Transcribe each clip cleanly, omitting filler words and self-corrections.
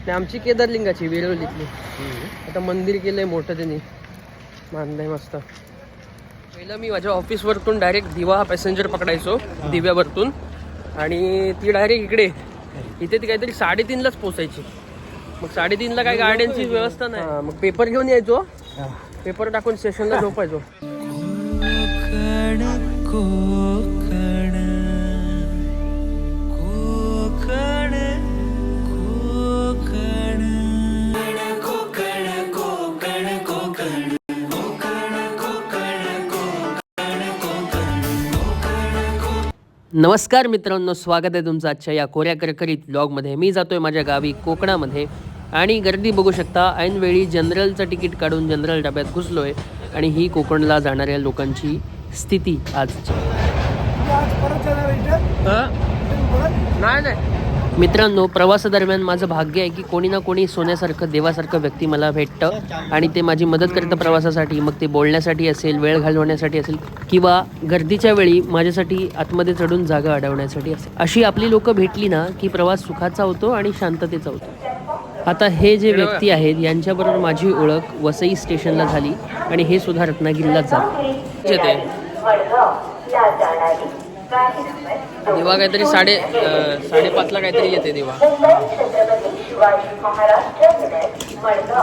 आणि आमची केदारलिंगाची वेळवलीतली. आता मंदिर केलंय मोठं त्यांनी बांधलंय मस्त. पहिलं मी माझ्या ऑफिसवरतून डायरेक्ट दिवा पॅसेंजर पकडायचो दिव्यावरतून, आणि ती डायरेक्ट इकडे इथे ती काहीतरी 3:30लाच पोचायची. मग 3:30ला काय गाड्यांची व्यवस्था नाही. मग पेपर घेऊन यायचो, पेपर टाकून स्टेशनला झोपायचो. नमस्कार मित्रांनो, स्वागत आहे तुमचं आजच्या या कोऱ्या करकरीत ब्लॉगमध्ये. मी जातोय माझ्या गावी कोकणामध्ये आणि गर्दी बघू शकता. ऐनवेळी जनरलचं तिकीट काढून जनरल डब्यात घुसलोय आणि ही कोकणला जाणाऱ्या लोकांची स्थिती आजची. नाही मित्रांनो, प्रवासादरम्यान माझं भाग्य आहे की कोणी ना कोणी सोन्यासारखं देवासारखं व्यक्ती मला भेटतं आणि ते माझी मदत करतं प्रवासासाठी. मग ते बोलण्यासाठी असेल, वेळ घालवण्यासाठी असेल, किंवा गर्दीच्या वेळी माझ्यासाठी आतमध्ये चढून जागा अडवण्यासाठी असेल. अशी आपली लोकं भेटली ना की प्रवास सुखाचा होतो आणि शांततेचा होतो. आता हे जे व्यक्ती आहेत यांच्याबरोबर माझी ओळख वसई स्टेशनला झाली आणि हे सुद्धा रत्नागिरीलाच जाते. दिवा काहीतरी 5:30ला काहीतरी येते दिवा.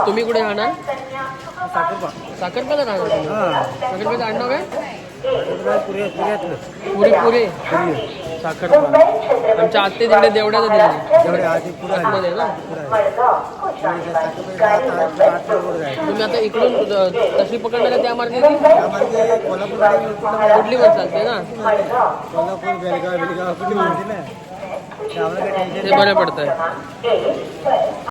तुम्ही कुठे राहणार? साखरपाला राहणार. साखरपाला आडनाव काय? पुरे साखरपाला. आमच्या आत्ते तिकडे देवड्याचं दिले ना. तुम्ही आता इकडून तशी पकडणार त्या मार्गे कुठली पण चालते ना. ते बरं पडतंय.